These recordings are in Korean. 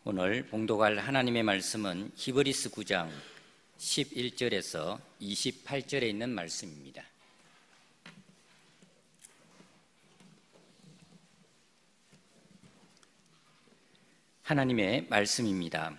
오늘 봉독할 하나님의 말씀은 히브리서 9장 11절에서 28절에 있는 말씀입니다. 하나님의 말씀입니다.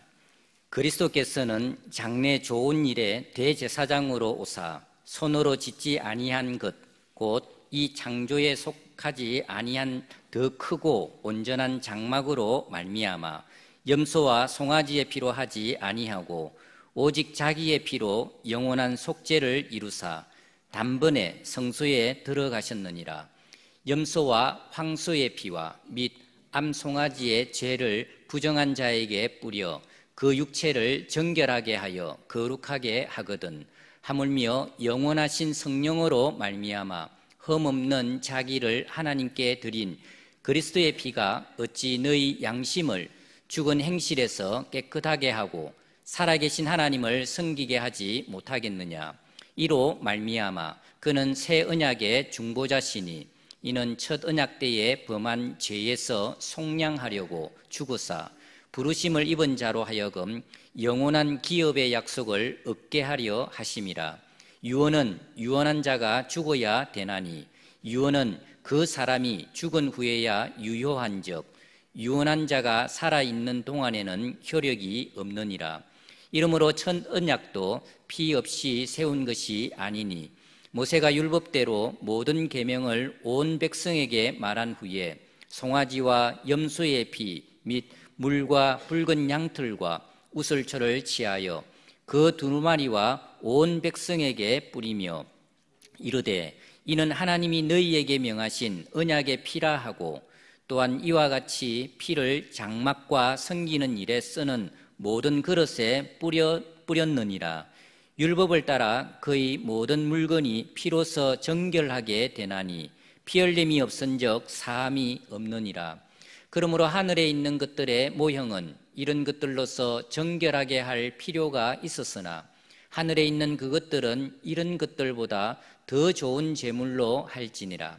그리스도께서는 장래 좋은 일에 대제사장으로 오사 손으로 짓지 아니한 것 곧 이 창조에 속하지 아니한 더 크고 온전한 장막으로 말미암아 염소와 송아지의 피로 하지 아니하고 오직 자기의 피로 영원한 속죄를 이루사 단번에 성소에 들어가셨느니라. 염소와 황소의 피와 및 암송아지의 죄를 부정한 자에게 뿌려 그 육체를 정결하게 하여 거룩하게 하거든 하물며 영원하신 성령으로 말미암아 흠없는 자기를 하나님께 드린 그리스도의 피가 어찌 너희 양심을 죽은 행실에서 깨끗하게 하고 살아계신 하나님을 섬기게 하지 못하겠느냐. 이로 말미암아 그는 새 언약의 중보자시니 이는 첫 언약 때에 범한 죄에서 속량하려고 죽으사 부르심을 입은 자로 하여금 영원한 기업의 약속을 얻게 하려 하심이라. 유언은 유언한 자가 죽어야 되나니 유언은 그 사람이 죽은 후에야 유효한즉 유언한 자가 살아있는 동안에는 효력이 없느니라. 이러므로 첫 언약도 피 없이 세운 것이 아니니 모세가 율법대로 모든 계명을 온 백성에게 말한 후에 송아지와 염소의 피 및 물과 붉은 양털과 우슬초를 취하여 그 두루마리와 온 백성에게 뿌리며 이르되 이는 하나님이 너희에게 명하신 언약의 피라 하고 또한 이와 같이 피를 장막과 섬기는 일에 쓰는 모든 그릇에 뿌렸느니라. 율법을 따라 거의 모든 물건이 피로서 정결하게 되나니 피 흘림이 없은즉 사함이 없느니라. 그러므로 하늘에 있는 것들의 모형은 이런 것들로서 정결하게 할 필요가 있었으나 하늘에 있는 그것들은 이런 것들보다 더 좋은 제물로 할지니라.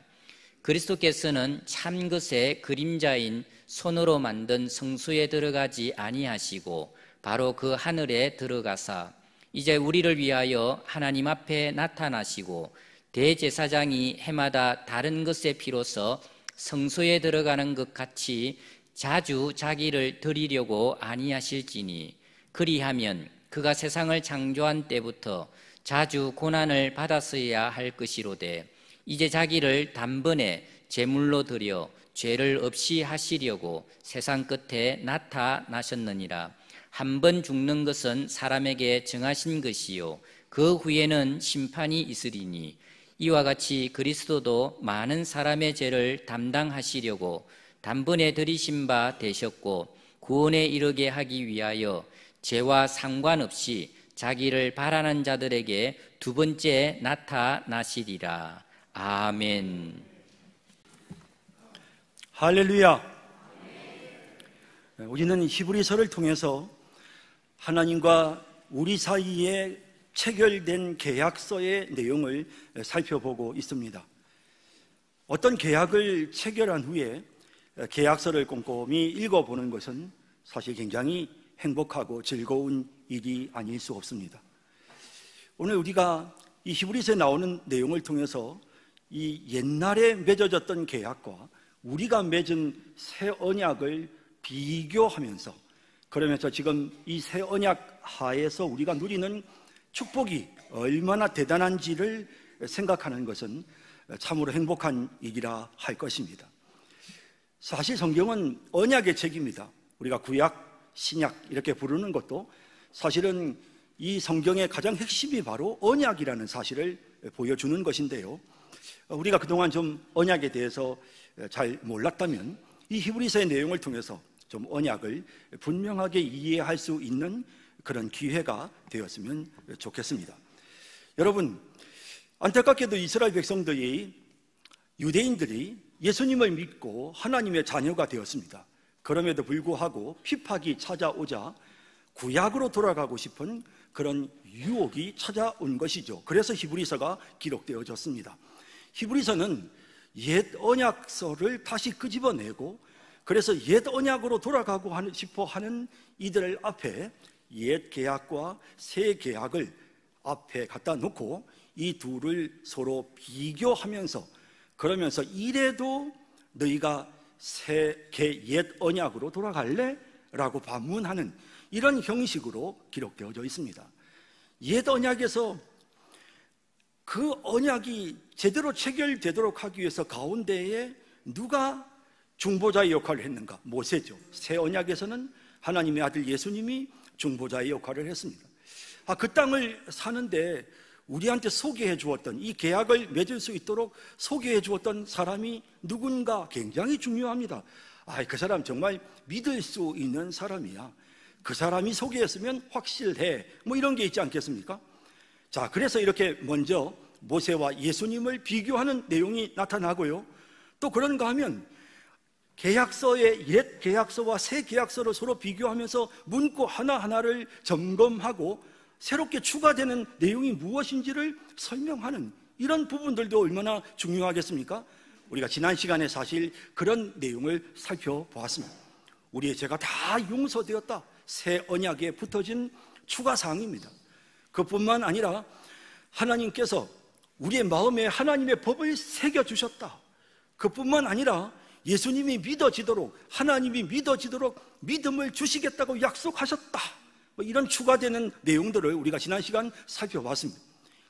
그리스도께서는 참 것의 그림자인 손으로 만든 성소에 들어가지 아니하시고 바로 그 하늘에 들어가사 이제 우리를 위하여 하나님 앞에 나타나시고 대제사장이 해마다 다른 것의 피로서 성소에 들어가는 것 같이 자주 자기를 드리려고 아니하실지니 그리하면 그가 세상을 창조한 때부터 자주 고난을 받았어야 할 것이로되 이제 자기를 단번에 제물로 드려 죄를 없이 하시려고 세상 끝에 나타나셨느니라. 한 번 죽는 것은 사람에게 정하신 것이요 그 후에는 심판이 있으리니 이와 같이 그리스도도 많은 사람의 죄를 담당하시려고 단번에 들이신 바 되셨고 구원에 이르게 하기 위하여 죄와 상관없이 자기를 바라는 자들에게 두 번째 나타나시리라. 아멘. 할렐루야. 우리는 히브리서를 통해서 하나님과 우리 사이에 체결된 계약서의 내용을 살펴보고 있습니다. 어떤 계약을 체결한 후에 계약서를 꼼꼼히 읽어보는 것은 사실 굉장히 행복하고 즐거운 일이 아닐 수 없습니다. 오늘 우리가 이 히브리서에 나오는 내용을 통해서 이 옛날에 맺어졌던 계약과 우리가 맺은 새 언약을 비교하면서 그러면서 지금 이 새 언약 하에서 우리가 누리는 축복이 얼마나 대단한지를 생각하는 것은 참으로 행복한 일이라 할 것입니다. 사실 성경은 언약의 책입니다. 우리가 구약, 신약 이렇게 부르는 것도 사실은 이 성경의 가장 핵심이 바로 언약이라는 사실을 보여주는 것인데요. 우리가 그동안 좀 언약에 대해서 잘 몰랐다면 이 히브리서의 내용을 통해서 좀 언약을 분명하게 이해할 수 있는 그런 기회가 되었으면 좋겠습니다. 여러분, 안타깝게도 이스라엘 백성들이 유대인들이 예수님을 믿고 하나님의 자녀가 되었습니다. 그럼에도 불구하고 핍박이 찾아오자 구약으로 돌아가고 싶은 그런 유혹이 찾아온 것이죠. 그래서 히브리서가 기록되어졌습니다. 히브리서는 옛 언약서를 다시 끄집어내고 그래서 옛 언약으로 돌아가고 싶어 하는 이들 앞에 옛 계약과 새 계약을 앞에 갖다 놓고 이 둘을 서로 비교하면서, 그러면서 이래도 너희가 옛 언약으로 돌아갈래? 라고 반문하는 이런 형식으로 기록되어져 있습니다. 옛 언약에서 그 언약이 제대로 체결되도록 하기 위해서 가운데에 누가 중보자의 역할을 했는가? 모세죠. 새 언약에서는 하나님의 아들 예수님이 중보자의 역할을 했습니다. 그 땅을 사는데 우리한테 소개해 주었던, 이 계약을 맺을 수 있도록 소개해 주었던 사람이 누군가 굉장히 중요합니다. 그 사람 정말 믿을 수 있는 사람이야, 그 사람이 소개했으면 확실해, 뭐 이런 게 있지 않겠습니까? 자, 그래서 이렇게 먼저 모세와 예수님을 비교하는 내용이 나타나고요. 또 그런가 하면 계약서의 옛 계약서와 새 계약서를 서로 비교하면서 문구 하나하나를 점검하고 새롭게 추가되는 내용이 무엇인지를 설명하는 이런 부분들도 얼마나 중요하겠습니까? 우리가 지난 시간에 사실 그런 내용을 살펴보았습니다. 우리의 죄가 다 용서되었다, 새 언약에 붙어진 추가사항입니다. 그뿐만 아니라 하나님께서 우리의 마음에 하나님의 법을 새겨주셨다. 그뿐만 아니라 예수님이 믿어지도록, 하나님이 믿어지도록 믿음을 주시겠다고 약속하셨다. 이런 추가되는 내용들을 우리가 지난 시간 살펴봤습니다.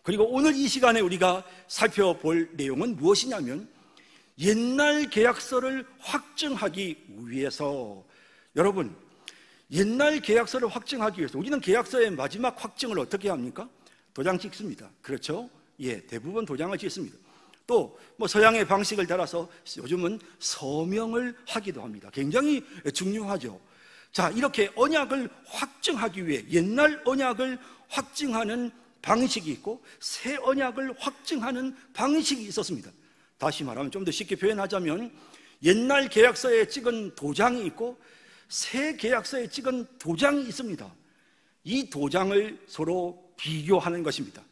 그리고 오늘 이 시간에 우리가 살펴볼 내용은 무엇이냐면, 옛날 계약서를 확증하기 위해서, 여러분, 옛날 계약서를 확증하기 위해서 우리는 계약서의 마지막 확증을 어떻게 합니까? 도장 찍습니다. 그렇죠? 예, 대부분 도장을 찍습니다. 또 서양의 방식을 따라서 요즘은 서명을 하기도 합니다. 굉장히 중요하죠. 자, 이렇게 언약을 확증하기 위해 옛날 언약을 확증하는 방식이 있고 새 언약을 확증하는 방식이 있었습니다. 다시 말하면 좀 더 쉽게 표현하자면, 옛날 계약서에 찍은 도장이 있고 새 계약서에 찍은 도장이 있습니다. 이 도장을 서로 비교하는 것입니다.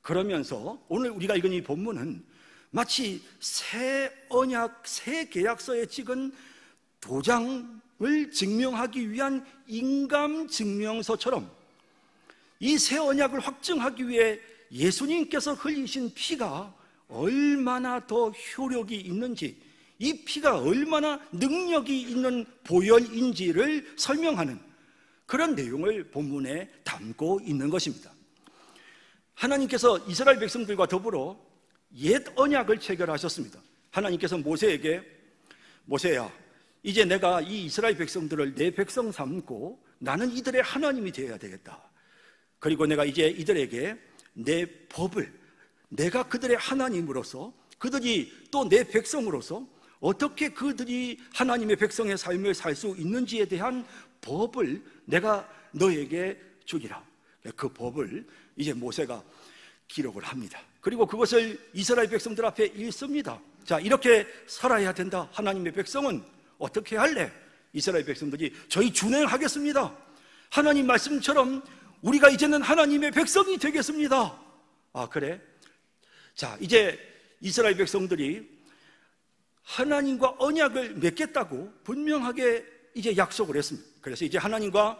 그러면서 오늘 우리가 읽은 이 본문은 마치 새 언약, 새 계약서에 찍은 도장을 증명하기 위한 인감증명서처럼 이 새 언약을 확증하기 위해 예수님께서 흘리신 피가 얼마나 더 효력이 있는지, 이 피가 얼마나 능력이 있는 보혈인지를 설명하는 그런 내용을 본문에 담고 있는 것입니다. 하나님께서 이스라엘 백성들과 더불어 옛 언약을 체결하셨습니다. 하나님께서 모세에게, 모세야, 이제 내가 이 이스라엘 백성들을 내 백성 삼고 나는 이들의 하나님이 되어야 되겠다. 그리고 내가 이제 이들에게 내 법을, 내가 그들의 하나님으로서, 그들이 또 내 백성으로서 어떻게 그들이 하나님의 백성의 삶을 살 수 있는지에 대한 법을 내가 너에게 주기라. 그 법을 이제 모세가 기록을 합니다. 그리고 그것을 이스라엘 백성들 앞에 읽습니다. 자, 이렇게 살아야 된다. 하나님의 백성은 어떻게 할래? 이스라엘 백성들이 저희 준행하겠습니다. 하나님 말씀처럼 우리가 이제는 하나님의 백성이 되겠습니다. 그래? 자, 이제 이스라엘 백성들이 하나님과 언약을 맺겠다고 분명하게 이제 약속을 했습니다. 그래서 이제 하나님과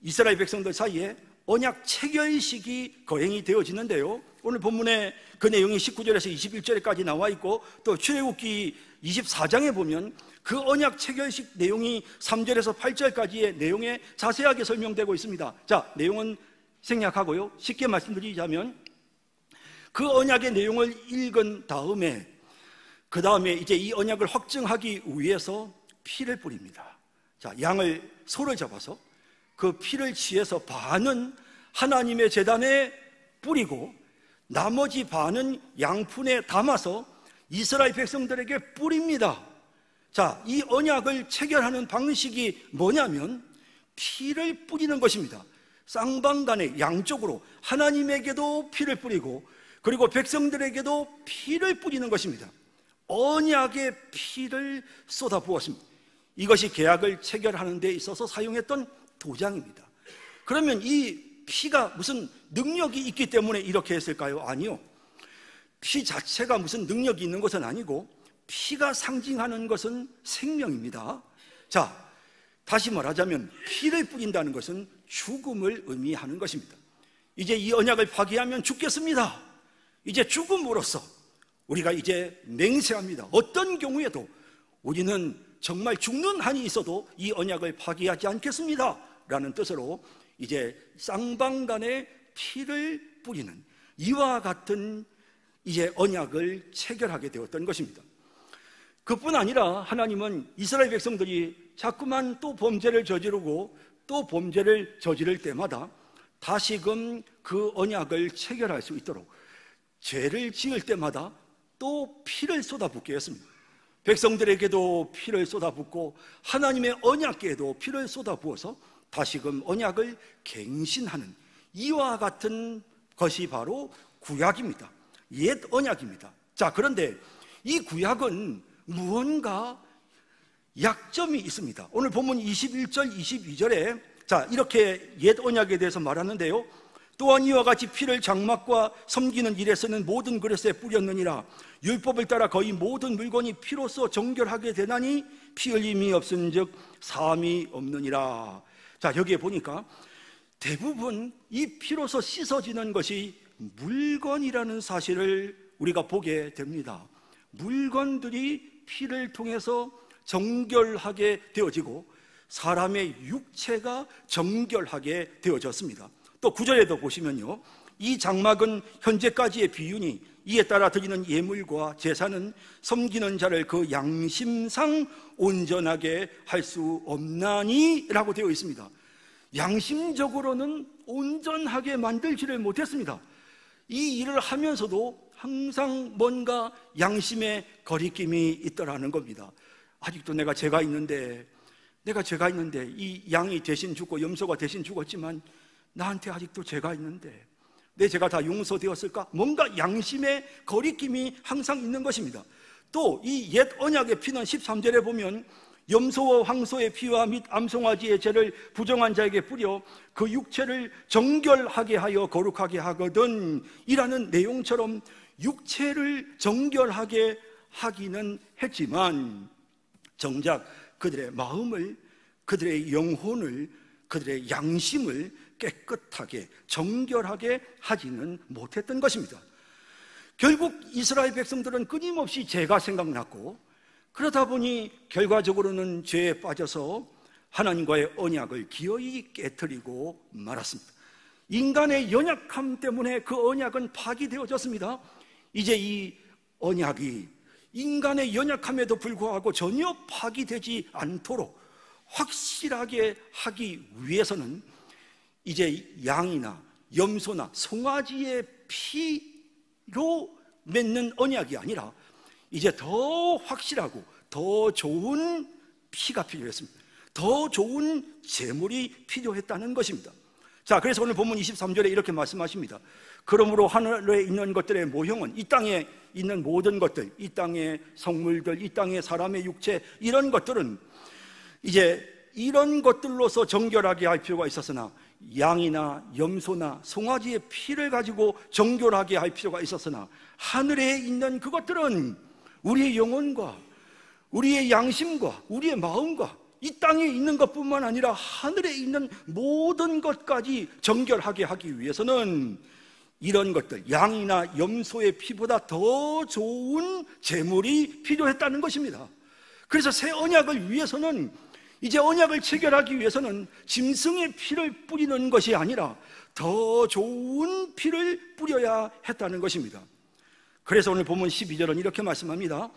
이스라엘 백성들 사이에 언약 체결식이 거행이 되어지는데요, 오늘 본문에 그 내용이 19절에서 21절까지 나와 있고, 또 출애굽기 24장에 보면 그 언약 체결식 내용이 3절에서 8절까지의 내용에 자세하게 설명되고 있습니다. 자, 내용은 생략하고요, 쉽게 말씀드리자면 그 언약의 내용을 읽은 다음에, 그 다음에 이제 이 언약을 확증하기 위해서 피를 뿌립니다. 자, 양을 소를 잡아서 그 피를 취해서 반은 하나님의 제단에 뿌리고 나머지 반은 양푼에 담아서 이스라엘 백성들에게 뿌립니다. 자, 이 언약을 체결하는 방식이 뭐냐면 피를 뿌리는 것입니다. 쌍방간에 양쪽으로 하나님에게도 피를 뿌리고 그리고 백성들에게도 피를 뿌리는 것입니다. 언약의 피를 쏟아부었습니다. 이것이 계약을 체결하는 데 있어서 사용했던 도장입니다. 그러면 이 피가 무슨 능력이 있기 때문에 이렇게 했을까요? 아니요. 피 자체가 무슨 능력이 있는 것은 아니고 피가 상징하는 것은 생명입니다. 자, 다시 말하자면 피를 뿌린다는 것은 죽음을 의미하는 것입니다. 이제 이 언약을 파기하면 죽겠습니다. 이제 죽음으로써 우리가 이제 맹세합니다. 어떤 경우에도 우리는 정말 죽는 한이 있어도 이 언약을 파기하지 않겠습니다 라는 뜻으로 이제 쌍방간에 피를 뿌리는 이와 같은 이제 언약을 체결하게 되었던 것입니다. 그뿐 아니라 하나님은 이스라엘 백성들이 자꾸만 또 범죄를 저지르고 또 범죄를 저지를 때마다 다시금 그 언약을 체결할 수 있도록 죄를 지을 때마다 또 피를 쏟아붓게 했습니다. 백성들에게도 피를 쏟아붓고 하나님의 언약궤에도 피를 쏟아부어서 다시금 언약을 갱신하는 이와 같은 것이 바로 구약입니다. 옛 언약입니다. 자, 그런데 이 구약은 무언가 약점이 있습니다. 오늘 본문 21절, 22절에 자, 이렇게 옛 언약에 대해서 말하는데요. 또한 이와 같이 피를 장막과 섬기는 일에 쓰는 모든 그릇에 뿌렸느니라. 율법을 따라 거의 모든 물건이 피로써 정결하게 되나니 피 흘림이 없은즉 사함이 없느니라. 자, 여기에 보니까 대부분 이 피로써 씻어지는 것이 물건이라는 사실을 우리가 보게 됩니다. 물건들이 피를 통해서 정결하게 되어지고 사람의 육체가 정결하게 되어졌습니다. 또 9절에도 보시면요, 이 장막은 현재까지의 비유니 이에 따라 드리는 예물과 제사는 섬기는 자를 그 양심상 온전하게 할 수 없나니 라고 되어 있습니다. 양심적으로는 온전하게 만들지를 못했습니다. 이 일을 하면서도 항상 뭔가 양심의 거리낌이 있더라는 겁니다. 아직도 내가 죄가 있는데 이 양이 대신 죽고 염소가 대신 죽었지만 나한테 아직도 죄가 있는데 내 죄가 다 용서되었을까? 뭔가 양심의 거리낌이 항상 있는 것입니다. 또 이 옛 언약의 피는 13절에 보면 염소와 황소의 피와 및 암송아지의 죄를 부정한 자에게 뿌려 그 육체를 정결하게 하여 거룩하게 하거든 이라는 내용처럼 육체를 정결하게 하기는 했지만 정작 그들의 마음을, 그들의 영혼을, 그들의 양심을 깨끗하게 정결하게 하지는 못했던 것입니다. 결국 이스라엘 백성들은 끊임없이 죄가 생각났고 그러다 보니 결과적으로는 죄에 빠져서 하나님과의 언약을 기어이 깨트리고 말았습니다. 인간의 연약함 때문에 그 언약은 파기되어졌습니다. 이제 이 언약이 인간의 연약함에도 불구하고 전혀 파기되지 않도록 확실하게 하기 위해서는 이제 양이나 염소나 송아지의 피로 맺는 언약이 아니라 이제 더 확실하고 더 좋은 피가 필요했습니다. 더 좋은 제물이 필요했다는 것입니다. 자, 그래서 오늘 본문 23절에 이렇게 말씀하십니다. 그러므로 하늘에 있는 것들의 모형은 이 땅에 있는 모든 것들, 이 땅의 성물들, 이 땅의 사람의 육체, 이런 것들은 이제 이런 것들로서 정결하게 할 필요가 있었으나 양이나 염소나 송아지의 피를 가지고 정결하게 할 필요가 있었으나 하늘에 있는 그것들은 우리의 영혼과 우리의 양심과 우리의 마음과 이 땅에 있는 것뿐만 아니라 하늘에 있는 모든 것까지 정결하게 하기 위해서는 이런 것들, 양이나 염소의 피보다 더 좋은 제물이 필요했다는 것입니다. 그래서 새 언약을 위해서는, 이제 언약을 체결하기 위해서는 짐승의 피를 뿌리는 것이 아니라 더 좋은 피를 뿌려야 했다는 것입니다. 그래서 오늘 본문 12절은 이렇게 말씀합니다.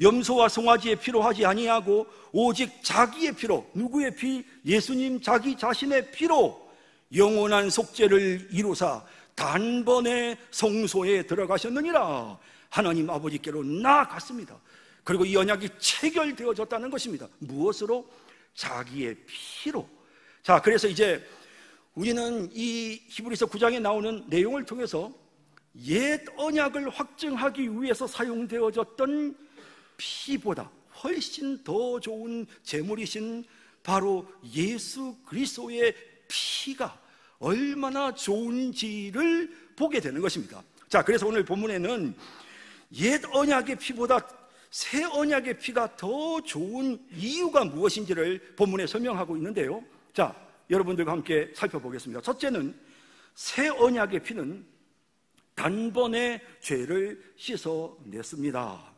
염소와 송아지의 피로 하지 아니하고 오직 자기의 피로, 누구의 피? 예수님 자기 자신의 피로 영원한 속죄를 이루사 단번에 성소에 들어가셨느니라. 하나님 아버지께로 나아갔습니다. 그리고 이 언약이 체결되어졌다는 것입니다. 무엇으로? 자기의 피로. 자, 그래서 이제 우리는 이 히브리서 9장에 나오는 내용을 통해서 옛 언약을 확증하기 위해서 사용되어졌던 피보다 훨씬 더 좋은 제물이신 바로 예수 그리스도의 피가 얼마나 좋은지를 보게 되는 것입니다. 자, 그래서 오늘 본문에는 옛 언약의 피보다 새 언약의 피가 더 좋은 이유가 무엇인지를 본문에 설명하고 있는데요. 자, 여러분들과 함께 살펴보겠습니다. 첫째는 새 언약의 피는 단번에 죄를 씻어냈습니다.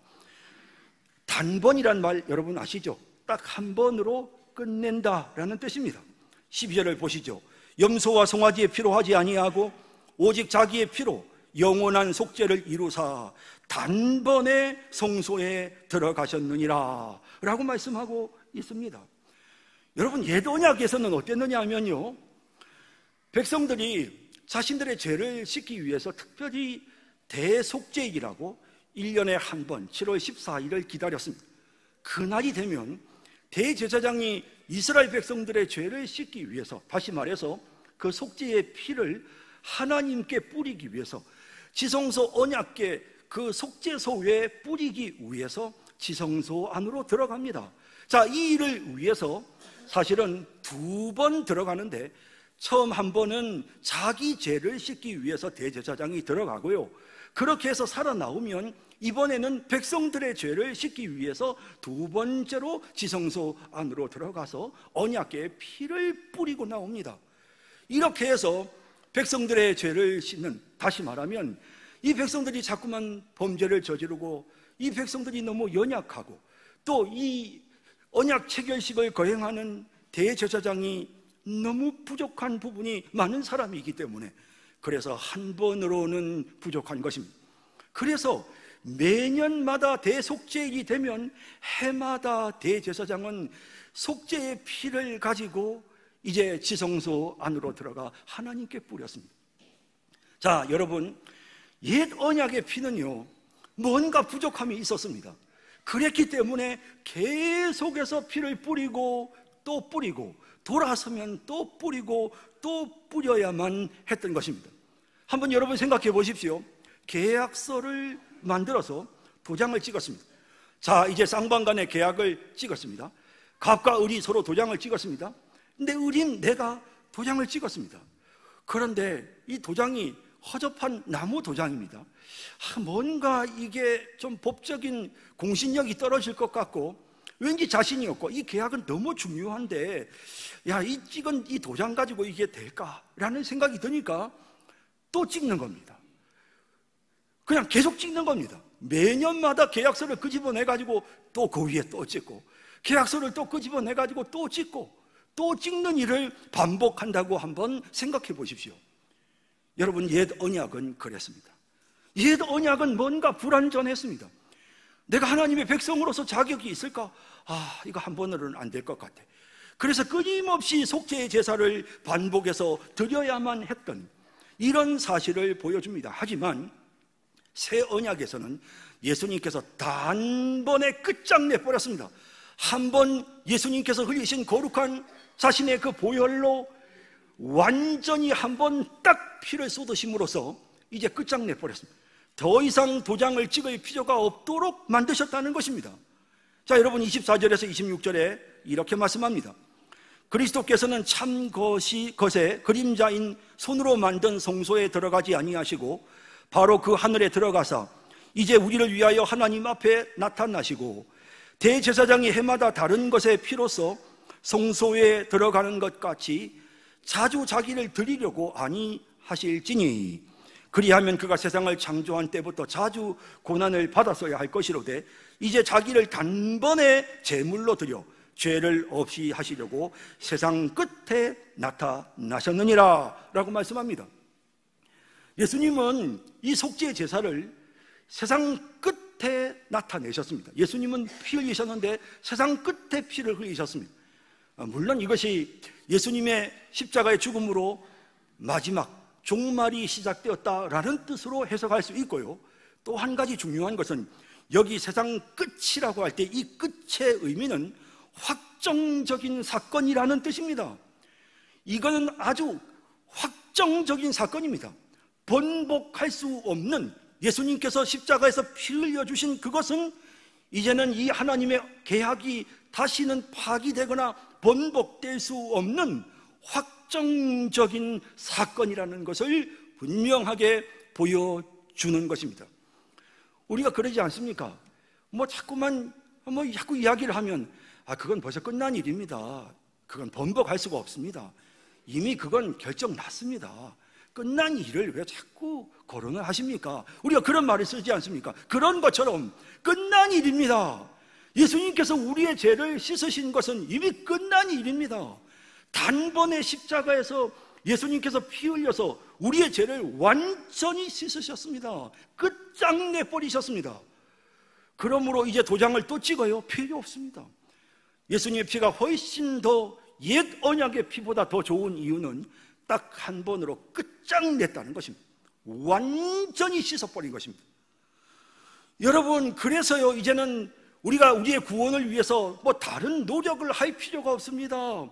단번이란 말 여러분 아시죠? 딱 한 번으로 끝낸다라는 뜻입니다. 12절을 보시죠. 염소와 송아지의 피로 하지 아니하고 오직 자기의 피로 영원한 속죄를 이루사 단번에 성소에 들어가셨느니라 라고 말씀하고 있습니다. 여러분, 옛 언약에서는 어땠느냐 하면요, 백성들이 자신들의 죄를 씻기 위해서 특별히 대속죄일이라고 1년에 한 번 7월 14일을 기다렸습니다. 그날이 되면 대제사장이 이스라엘 백성들의 죄를 씻기 위해서, 다시 말해서 그 속죄의 피를 하나님께 뿌리기 위해서 지성소 언약궤 그 속죄소에 뿌리기 위해서 지성소 안으로 들어갑니다. 자, 이 일을 위해서 사실은 2번 들어가는데, 처음 한 번은 자기 죄를 씻기 위해서 대제사장이 들어가고요, 그렇게 해서 살아나오면 이번에는 백성들의 죄를 씻기 위해서 2번째로 지성소 안으로 들어가서 언약궤에 피를 뿌리고 나옵니다. 이렇게 해서 백성들의 죄를 씻는, 다시 말하면 이 백성들이 자꾸만 범죄를 저지르고 이 백성들이 너무 연약하고 또 이 언약 체결식을 거행하는 대제사장이 너무 부족한 부분이 많은 사람이기 때문에, 그래서 한 번으로는 부족한 것입니다. 그래서 매년마다 대속죄일이 되면 해마다 대제사장은 속죄의 피를 가지고 이제 지성소 안으로 들어가 하나님께 뿌렸습니다. 자, 여러분, 옛 언약의 피는요, 뭔가 부족함이 있었습니다. 그랬기 때문에 계속해서 피를 뿌리고 또 뿌리고 돌아서면 또 뿌리고 또 뿌려야만 했던 것입니다. 한번 여러분 생각해 보십시오. 계약서를 만들어서 도장을 찍었습니다. 자, 이제 쌍방간에 계약을 찍었습니다. 갑과 을이 서로 도장을 찍었습니다. 근데 을인 내가 도장을 찍었습니다. 그런데 이 도장이 허접한 나무 도장입니다. 뭔가 이게 좀 법적인 공신력이 떨어질 것 같고 왠지 자신이 없고, 이 계약은 너무 중요한데 이 찍은 이 도장 가지고 이게 될까라는 생각이 드니까 또 찍는 겁니다. 그냥 계속 찍는 겁니다. 매년마다 계약서를 끄집어내가지고 또 그 위에 또 찍고, 계약서를 또 끄집어내가지고 또 찍고, 또 찍는 일을 반복한다고 한번 생각해 보십시오. 여러분, 옛 언약은 그랬습니다. 옛 언약은 뭔가 불완전했습니다. 내가 하나님의 백성으로서 자격이 있을까? 이거 한 번으로는 안 될 것 같아. 그래서 끊임없이 속죄의 제사를 반복해서 드려야만 했던 이런 사실을 보여줍니다. 하지만 새 언약에서는 예수님께서 단번에 끝장내버렸습니다. 한 번 예수님께서 흘리신 거룩한 자신의 그 보혈로 완전히 한 번 딱 피를 쏟으심으로써 이제 끝장내버렸습니다. 더 이상 도장을 찍을 필요가 없도록 만드셨다는 것입니다. 자, 여러분, 24절에서 26절에 이렇게 말씀합니다. 그리스도께서는 참 것의 그림자인 손으로 만든 성소에 들어가지 아니하시고 바로 그 하늘에 들어가사 이제 우리를 위하여 하나님 앞에 나타나시고 대제사장이 해마다 다른 것의 피로써 성소에 들어가는 것 같이 자주 자기를 드리려고 아니하실지니 그리하면 그가 세상을 창조한 때부터 자주 고난을 받았어야 할 것이로되 이제 자기를 단번에 제물로 드려 죄를 없이 하시려고 세상 끝에 나타나셨느니라 라고 말씀합니다. 예수님은 이 속죄 제사를 세상 끝에 나타내셨습니다. 예수님은 피 흘리셨는데 세상 끝에 피를 흘리셨습니다. 물론 이것이 예수님의 십자가의 죽음으로 마지막 종말이 시작되었다라는 뜻으로 해석할 수 있고요, 또 한 가지 중요한 것은 여기 세상 끝이라고 할 때 이 끝의 의미는 확정적인 사건이라는 뜻입니다. 이거는 아주 확정적인 사건입니다. 번복할 수 없는, 예수님께서 십자가에서 피 흘려주신 그것은 이제는 이 하나님의 계약이 다시는 파기되거나 번복될 수 없는 확정적인 사건이라는 것을 분명하게 보여주는 것입니다. 우리가 그러지 않습니까? 자꾸 이야기를 하면 그건 벌써 끝난 일입니다. 그건 번복할 수가 없습니다. 이미 그건 결정 났습니다. 끝난 일을 왜 자꾸 거론을 하십니까? 우리가 그런 말을 쓰지 않습니까? 그런 것처럼 끝난 일입니다. 예수님께서 우리의 죄를 씻으신 것은 이미 끝난 일입니다. 단번에 십자가에서 예수님께서 피 흘려서 우리의 죄를 완전히 씻으셨습니다. 끝장내 버리셨습니다. 그러므로 이제 도장을 또 찍어요? 필요 없습니다. 예수님의 피가 훨씬 더 옛 언약의 피보다 더 좋은 이유는 딱 한 번으로 끝장냈다는 것입니다. 완전히 씻어버린 것입니다. 여러분, 그래서요, 이제는 우리가 우리의 구원을 위해서 다른 노력을 할 필요가 없습니다.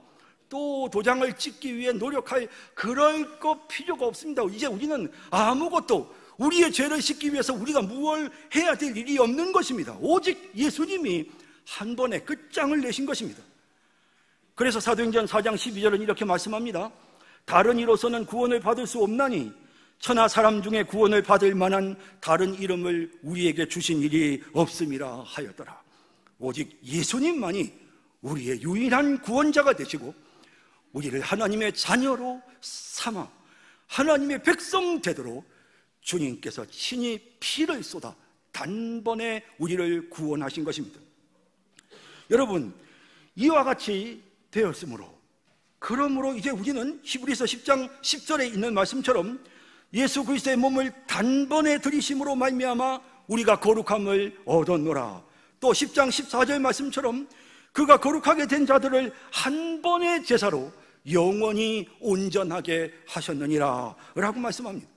또 도장을 찍기 위해 그럴 거 필요가 없습니다. 이제 우리는 아무것도 우리의 죄를 씻기 위해서 우리가 무엇을 해야 될 일이 없는 것입니다. 오직 예수님이 한 번에 끝장을 내신 것입니다. 그래서 사도행전 4장 12절은 이렇게 말씀합니다. 다른 이로서는 구원을 받을 수 없나니 천하 사람 중에 구원을 받을 만한 다른 이름을 우리에게 주신 일이 없음이라 하였더라. 오직 예수님만이 우리의 유일한 구원자가 되시고 우리를 하나님의 자녀로 삼아 하나님의 백성 되도록 주님께서 친히 피를 쏟아 단번에 우리를 구원하신 것입니다. 여러분, 이와 같이 되었으므로, 그러므로 이제 우리는 히브리서 10장 10절에 있는 말씀처럼 예수 그리스도의 몸을 단번에 들이심으로 말미암아 우리가 거룩함을 얻었노라. 또 10장 14절 말씀처럼 그가 거룩하게 된 자들을 한 번의 제사로 영원히 온전하게 하셨느니라 라고 말씀합니다.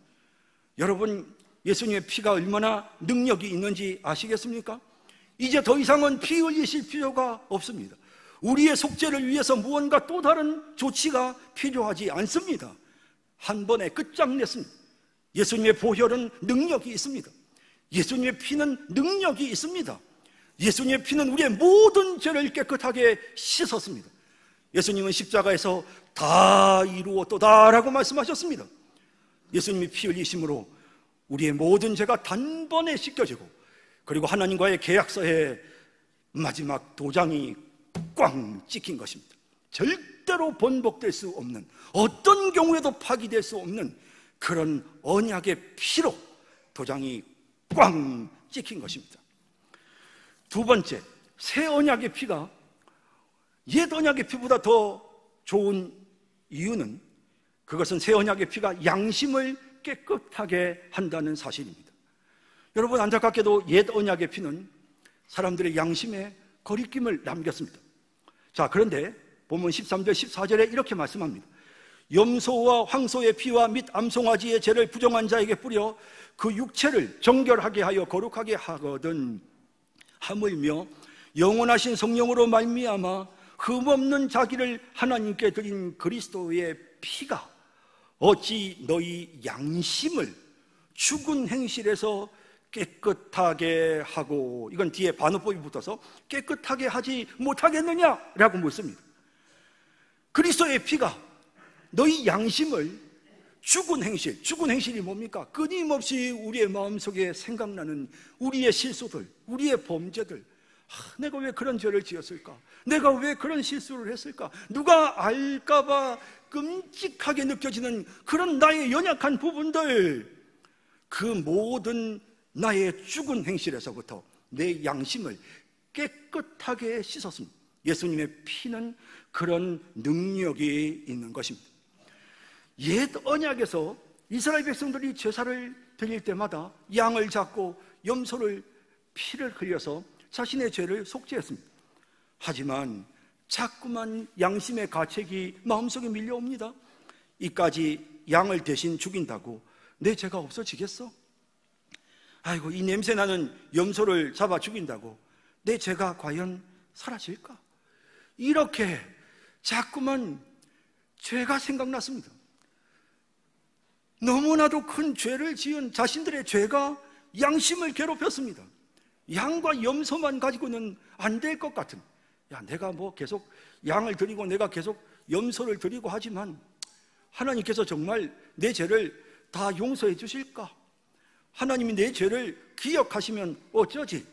여러분, 예수님의 피가 얼마나 능력이 있는지 아시겠습니까? 이제 더 이상은 피 흘리실 필요가 없습니다. 우리의 속죄를 위해서 무언가 또 다른 조치가 필요하지 않습니다. 한 번에 끝장냈습니다. 예수님의 보혈은 능력이 있습니다. 예수님의 피는 능력이 있습니다. 예수님의 피는 우리의 모든 죄를 깨끗하게 씻었습니다. 예수님은 십자가에서 다 이루었도다라고 말씀하셨습니다. 예수님이 피 흘리심으로 우리의 모든 죄가 단번에 씻겨지고, 그리고 하나님과의 계약서에 마지막 도장이 꽝 찍힌 것입니다. 절대로 번복될 수 없는, 어떤 경우에도 파기될 수 없는 그런 언약의 피로 도장이 꽝 찍힌 것입니다. 두 번째, 새 언약의 피가 옛 언약의 피보다 더 좋은 이유는, 그것은 새 언약의 피가 양심을 깨끗하게 한다는 사실입니다. 여러분, 안타깝게도 옛 언약의 피는 사람들의 양심에 거리낌을 남겼습니다. 자, 그런데 본문 13절 14절에 이렇게 말씀합니다. 염소와 황소의 피와 및 암송아지의 죄를 부정한 자에게 뿌려 그 육체를 정결하게 하여 거룩하게 하거든, 하물며 영원하신 성령으로 말미암아 흠없는 자기를 하나님께 드린 그리스도의 피가 어찌 너희 양심을 죽은 행실에서 깨끗하게 하고, 이건 뒤에 반어법이 붙어서 깨끗하게 하지 못하겠느냐라고 묻습니다. 그리스도의 피가 너희 양심을 죽은 행실이 뭡니까? 끊임없이 우리의 마음속에 생각나는 우리의 실수들, 우리의 범죄들. 내가 왜 그런 죄를 지었을까? 내가 왜 그런 실수를 했을까? 누가 알까봐 끔찍하게 느껴지는 그런 나의 연약한 부분들, 그 모든 나의 죽은 행실에서부터 내 양심을 깨끗하게 씻었습니다. 예수님의 피는 그런 능력이 있는 것입니다. 옛 언약에서 이스라엘 백성들이 제사를 드릴 때마다 양을 잡고 염소를 피를 흘려서 자신의 죄를 속죄했습니다. 하지만 자꾸만 양심의 가책이 마음속에 밀려옵니다. 이까지 양을 대신 죽인다고 내 죄가 없어지겠어? 아이고, 이 냄새나는 염소를 잡아 죽인다고 내 죄가 과연 사라질까? 이렇게 자꾸만 죄가 생각났습니다. 너무나도 큰 죄를 지은 자신들의 죄가 양심을 괴롭혔습니다. 양과 염소만 가지고는 안 될 것 같은, 내가 계속 양을 드리고 내가 계속 염소를 드리고 하지만 하나님께서 정말 내 죄를 다 용서해 주실까? 하나님이 내 죄를 기억하시면 어쩌지?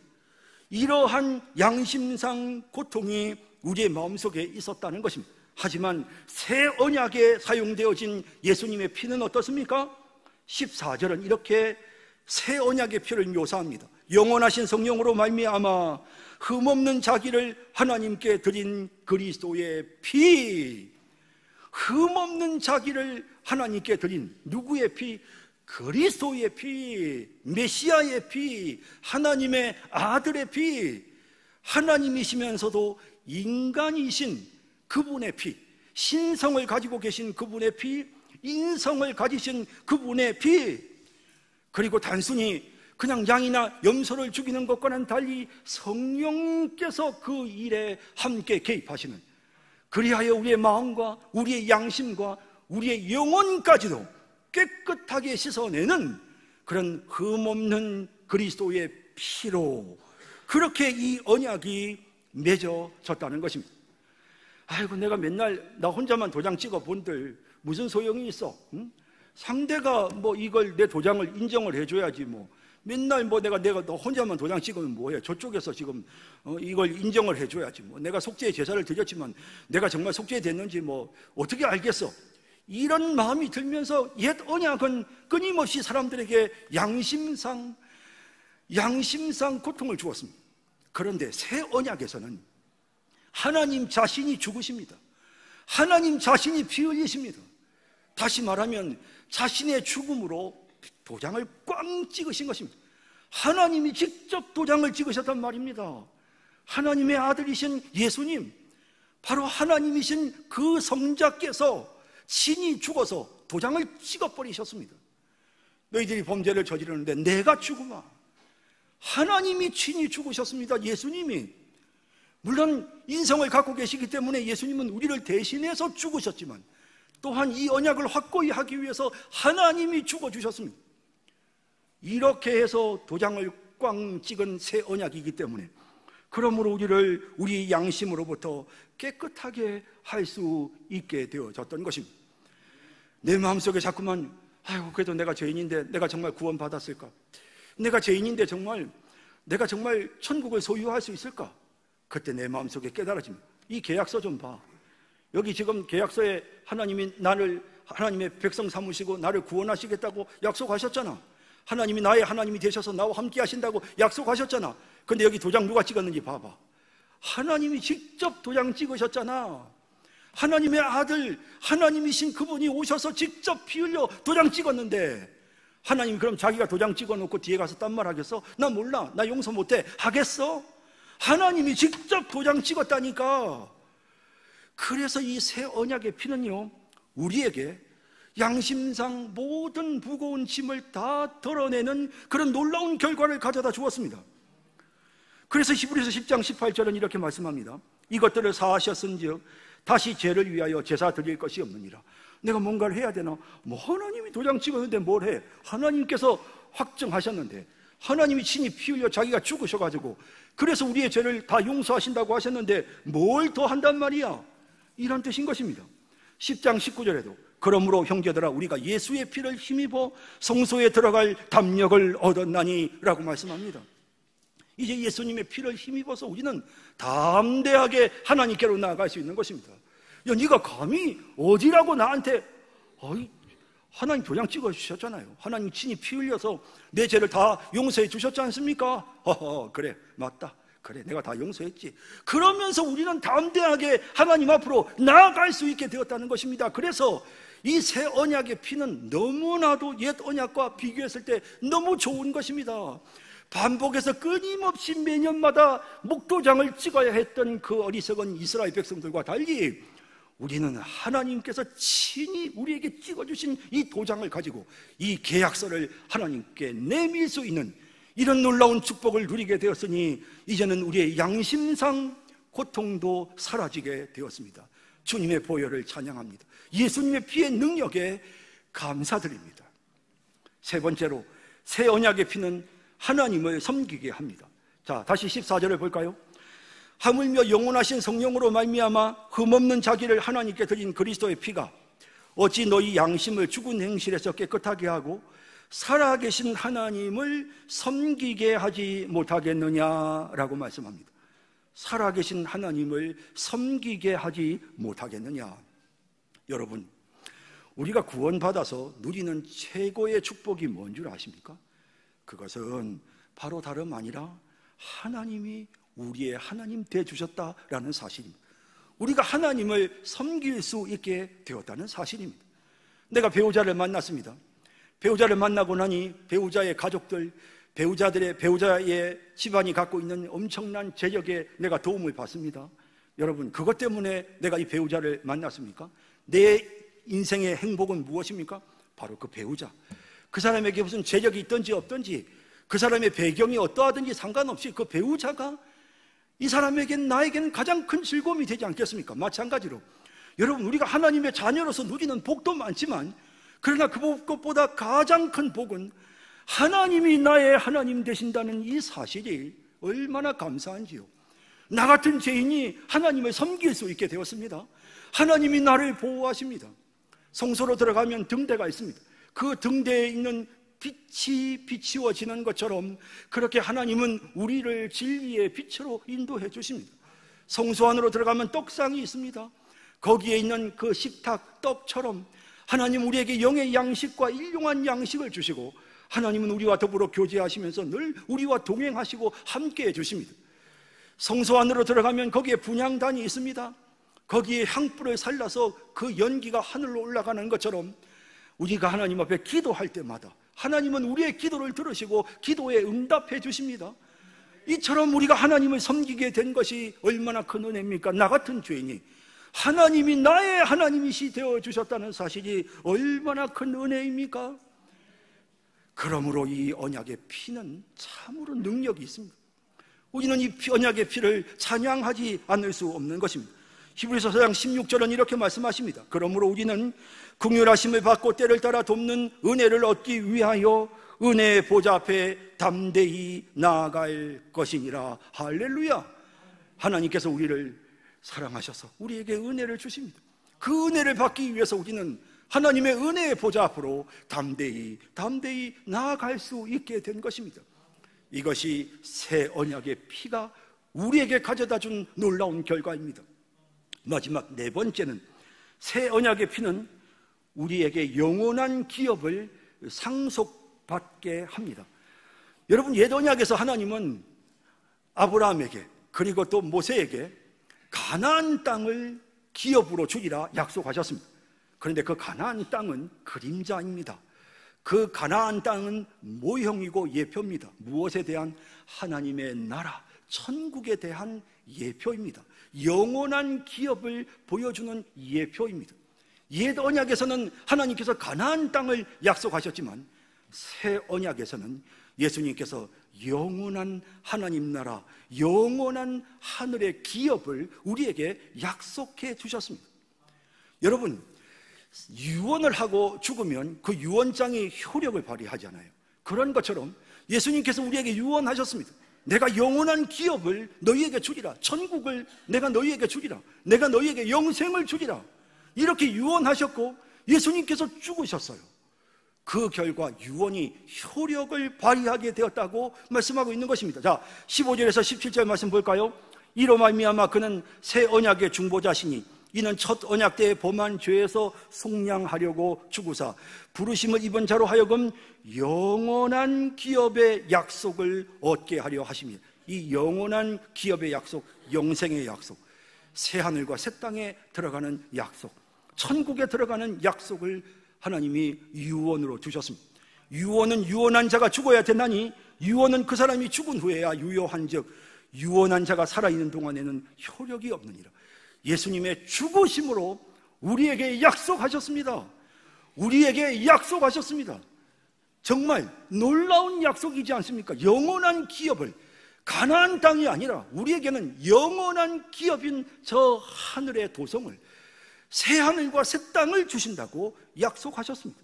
이러한 양심상 고통이 우리의 마음속에 있었다는 것입니다. 하지만 새 언약에 사용되어진 예수님의 피는 어떻습니까? 14절은 이렇게 새 언약의 피를 묘사합니다. 영원하신 성령으로 말미암아 흠없는 자기를 하나님께 드린 그리스도의 피. 흠없는 자기를 하나님께 드린 누구의 피? 그리스도의 피, 메시아의 피, 하나님의 아들의 피, 하나님이시면서도 인간이신 그분의 피, 신성을 가지고 계신 그분의 피, 인성을 가지신 그분의 피, 그리고 단순히 그냥 양이나 염소를 죽이는 것과는 달리 성령께서 그 일에 함께 개입하시는, 그리하여 우리의 마음과 우리의 양심과 우리의 영혼까지도 깨끗하게 씻어내는 그런 흠없는 그리스도의 피로 그렇게 이 언약이 맺어졌다는 것입니다. 아이고, 내가 맨날 나 혼자만 도장 찍어 본들 무슨 소용이 있어? 응? 상대가 뭐 이걸 내 도장을 인정을 해줘야지 뭐. 맨날 뭐 내가 너 혼자만 도장 찍으면 뭐해? 저쪽에서 지금 이걸 인정을 해줘야지 뭐. 내가 속죄의 제사를 드렸지만 내가 정말 속죄됐는지 뭐 어떻게 알겠어? 이런 마음이 들면서 옛 언약은 끊임없이 사람들에게 양심상 고통을 주었습니다. 그런데 새 언약에서는 하나님 자신이 죽으십니다. 하나님 자신이 피 흘리십니다. 다시 말하면 자신의 죽음으로 도장을 꽝 찍으신 것입니다. 하나님이 직접 도장을 찍으셨단 말입니다. 하나님의 아들이신 예수님, 바로 하나님이신 그 성자께서 친히 죽어서 도장을 찍어버리셨습니다. 너희들이 범죄를 저지르는데 내가 죽으마. 하나님이 친히 죽으셨습니다. 예수님이. 물론 인성을 갖고 계시기 때문에 예수님은 우리를 대신해서 죽으셨지만 또한 이 언약을 확고히 하기 위해서 하나님이 죽어주셨습니다. 이렇게 해서 도장을 꽝 찍은 새 언약이기 때문에 그러므로 우리를 우리 양심으로부터 깨끗하게 할 수 있게 되어졌던 것입니다. 내 마음속에 자꾸만 아이고, 그래도 내가 죄인인데 내가 정말 구원받았을까? 내가 죄인인데 내가 정말 천국을 소유할 수 있을까? 그때 내 마음속에 깨달아집니다. 이 계약서 좀 봐. 여기 지금 계약서에 하나님이 나를 하나님의 백성 삼으시고 나를 구원하시겠다고 약속하셨잖아. 하나님이 나의 하나님이 되셔서 나와 함께 하신다고 약속하셨잖아. 근데 여기 도장 누가 찍었는지 봐봐. 하나님이 직접 도장 찍으셨잖아. 하나님의 아들, 하나님이신 그분이 오셔서 직접 피 흘려 도장 찍었는데 하나님 그럼 자기가 도장 찍어놓고 뒤에 가서 딴 말 하겠어? 나 몰라, 나 용서 못해 하겠어? 하나님이 직접 도장 찍었다니까. 그래서 이 새 언약의 피는요, 우리에게 양심상 모든 무거운 짐을 다 덜어내는 그런 놀라운 결과를 가져다 주었습니다. 그래서 히브리서 10장 18절은 이렇게 말씀합니다. 이것들을 사하셨은즉 다시 죄를 위하여 제사 드릴 것이 없느니라. 내가 뭔가를 해야 되나? 뭐 하나님이 도장 찍었는데 뭘 해? 하나님께서 확정하셨는데, 하나님이 친히 피 흘려 자기가 죽으셔가지고 그래서 우리의 죄를 다 용서하신다고 하셨는데 뭘 더 한단 말이야? 이런 뜻인 것입니다. 10장 19절에도 그러므로 형제들아 우리가 예수의 피를 힘입어 성소에 들어갈 담력을 얻었나니 라고 말씀합니다. 이제 예수님의 피를 힘입어서 우리는 담대하게 하나님께로 나아갈 수 있는 것입니다. 야, 네가 감히 어디라고 나한테 하나님 도장 찍어주셨잖아요. 하나님 친히 피 흘려서 내 죄를 다 용서해 주셨지 않습니까? 그래, 맞다. 그래, 내가 다 용서했지. 그러면서 우리는 담대하게 하나님 앞으로 나아갈 수 있게 되었다는 것입니다. 그래서 이 새 언약의 피는 너무나도 옛 언약과 비교했을 때 너무 좋은 것입니다. 반복해서 끊임없이 매년마다 목도장을 찍어야 했던 그 어리석은 이스라엘 백성들과 달리 우리는 하나님께서 친히 우리에게 찍어주신 이 도장을 가지고 이 계약서를 하나님께 내밀 수 있는 이런 놀라운 축복을 누리게 되었으니 이제는 우리의 양심상 고통도 사라지게 되었습니다. 주님의 보혈을 찬양합니다. 예수님의 피의 능력에 감사드립니다. 세 번째로 새 언약의 피는 하나님을 섬기게 합니다. 자, 다시 14절을 볼까요? 하물며 영원하신 성령으로 말미암아 흠없는 자기를 하나님께 드린 그리스도의 피가 어찌 너희 양심을 죽은 행실에서 깨끗하게 하고 살아계신 하나님을 섬기게 하지 못하겠느냐라고 말씀합니다. 살아계신 하나님을 섬기게 하지 못하겠느냐. 여러분, 우리가 구원받아서 누리는 최고의 축복이 뭔 줄 아십니까? 그것은 바로 다름 아니라 하나님이 우리의 하나님 되어주셨다라는 사실입니다. 우리가 하나님을 섬길 수 있게 되었다는 사실입니다. 내가 배우자를 만났습니다. 배우자를 만나고 나니 배우자의 가족들, 배우자의 집안이 갖고 있는 엄청난 재력에 내가 도움을 받습니다. 여러분, 그것 때문에 내가 이 배우자를 만났습니까? 내 인생의 행복은 무엇입니까? 바로 그 배우자. 그 사람에게 무슨 재력이 있든지 없든지, 그 사람의 배경이 어떠하든지 상관없이 그 배우자가 이 사람에겐, 나에게는 가장 큰 즐거움이 되지 않겠습니까? 마찬가지로 여러분, 우리가 하나님의 자녀로서 누리는 복도 많지만, 그러나 그 복보다 가장 큰 복은 하나님이 나의 하나님 되신다는 이 사실이 얼마나 감사한지요. 나 같은 죄인이 하나님을 섬길 수 있게 되었습니다. 하나님이 나를 보호하십니다. 성소로 들어가면 등대가 있습니다. 그 등대에 있는 빛이 비치워지는 것처럼 그렇게 하나님은 우리를 진리의 빛으로 인도해 주십니다. 성소 안으로 들어가면 떡상이 있습니다. 거기에 있는 그 식탁, 떡처럼 하나님 우리에게 영의 양식과 일용한 양식을 주시고, 하나님은 우리와 더불어 교제하시면서 늘 우리와 동행하시고 함께해 주십니다. 성소 안으로 들어가면 거기에 분향단이 있습니다. 거기에 향불을 살라서 그 연기가 하늘로 올라가는 것처럼 우리가 하나님 앞에 기도할 때마다 하나님은 우리의 기도를 들으시고 기도에 응답해 주십니다. 이처럼 우리가 하나님을 섬기게 된 것이 얼마나 큰 은혜입니까? 나 같은 죄인이 하나님이 나의 하나님이시 되어주셨다는 사실이 얼마나 큰 은혜입니까? 그러므로 이 언약의 피는 참으로 능력이 있습니다. 우리는 이 언약의 피를 찬양하지 않을 수 없는 것입니다. 히브리서 4장 16절은 이렇게 말씀하십니다. 그러므로 우리는 긍휼하심을 받고 때를 따라 돕는 은혜를 얻기 위하여 은혜의 보좌 앞에 담대히 나아갈 것이니라. 할렐루야. 하나님께서 우리를 사랑하셔서 우리에게 은혜를 주십니다. 그 은혜를 받기 위해서 우리는 하나님의 은혜의 보좌 앞으로 담대히 나아갈 수 있게 된 것입니다. 이것이 새 언약의 피가 우리에게 가져다 준 놀라운 결과입니다. 마지막 네 번째는, 새 언약의 피는 우리에게 영원한 기업을 상속받게 합니다. 여러분, 옛 언약에서 하나님은 아브라함에게 그리고 또 모세에게 가나안 땅을 기업으로 주리라 약속하셨습니다. 그런데 그 가나안 땅은 그림자입니다. 그 가나안 땅은 모형이고 예표입니다. 무엇에 대한? 하나님의 나라, 천국에 대한 예표입니다. 영원한 기업을 보여주는 예표입니다. 옛 언약에서는 하나님께서 가나안 땅을 약속하셨지만 새 언약에서는 예수님께서 영원한 하나님 나라, 영원한 하늘의 기업을 우리에게 약속해 주셨습니다. 여러분, 유언을 하고 죽으면 그 유언장이 효력을 발휘하잖아요. 그런 것처럼 예수님께서 우리에게 유언하셨습니다. 내가 영원한 기업을 너희에게 주리라. 천국을 내가 너희에게 주리라. 내가 너희에게 영생을 주리라. 이렇게 유언하셨고 예수님께서 죽으셨어요. 그 결과 유언이 효력을 발휘하게 되었다고 말씀하고 있는 것입니다. 자, 15절에서 17절 말씀 볼까요? 이로 말미암아 그는 새 언약의 중보자시니 이는 첫 언약 때의 범한 죄에서 속량하려고 죽으사 부르심을 입은 자로 하여금 영원한 기업의 약속을 얻게 하려 하십니다. 이 영원한 기업의 약속, 영생의 약속, 새 하늘과 새 땅에 들어가는 약속, 천국에 들어가는 약속을 하나님이 유언으로 주셨습니다. 유언은 유언한 자가 죽어야 되나니 유언은 그 사람이 죽은 후에야 유효한즉 유언한 자가 살아있는 동안에는 효력이 없느니라. 예수님의 죽으심으로 우리에게 약속하셨습니다. 우리에게 약속하셨습니다. 정말 놀라운 약속이지 않습니까? 영원한 기업을, 가나안 땅이 아니라 우리에게는 영원한 기업인 저 하늘의 도성을, 새 하늘과 새 땅을 주신다고 약속하셨습니다.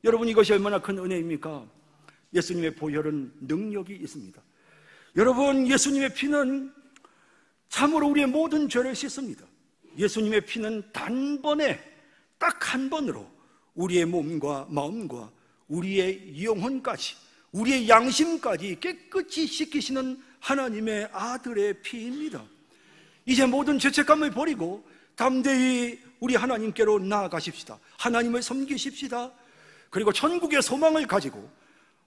여러분, 이것이 얼마나 큰 은혜입니까? 예수님의 보혈은 능력이 있습니다. 여러분, 예수님의 피는 참으로 우리의 모든 죄를 씻습니다. 예수님의 피는 단번에 딱 한 번으로 우리의 몸과 마음과 우리의 영혼까지, 우리의 양심까지 깨끗이 씻기시는 하나님의 아들의 피입니다. 이제 모든 죄책감을 버리고 담대히 우리 하나님께로 나아가십시다. 하나님을 섬기십시다. 그리고 천국의 소망을 가지고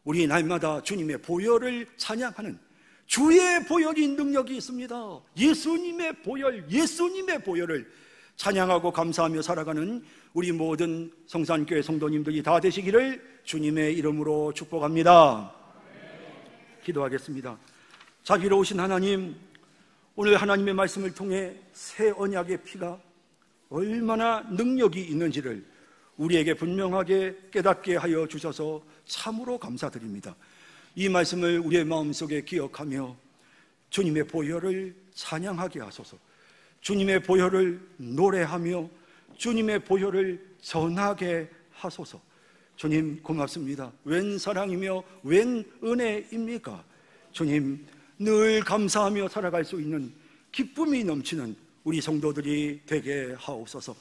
우리 날마다 주님의 보혈을 찬양하는, 주의 보혈이 능력이 있습니다. 예수님의 보혈을 찬양하고 감사하며 살아가는 우리 모든 성산교회 성도님들이 다 되시기를 주님의 이름으로 축복합니다. 기도하겠습니다. 자비로우신 하나님, 오늘 하나님의 말씀을 통해 새 언약의 피가 얼마나 능력이 있는지를 우리에게 분명하게 깨닫게 하여 주셔서 참으로 감사드립니다. 이 말씀을 우리의 마음속에 기억하며 주님의 보혈을 찬양하게 하소서. 주님의 보혈을 노래하며 주님의 보혈을 전하게 하소서. 주님 고맙습니다. 웬 사랑이며 웬 은혜입니까? 주님, 늘 감사하며 살아갈 수 있는 기쁨이 넘치는 우리 성도들이 되게 하옵소서.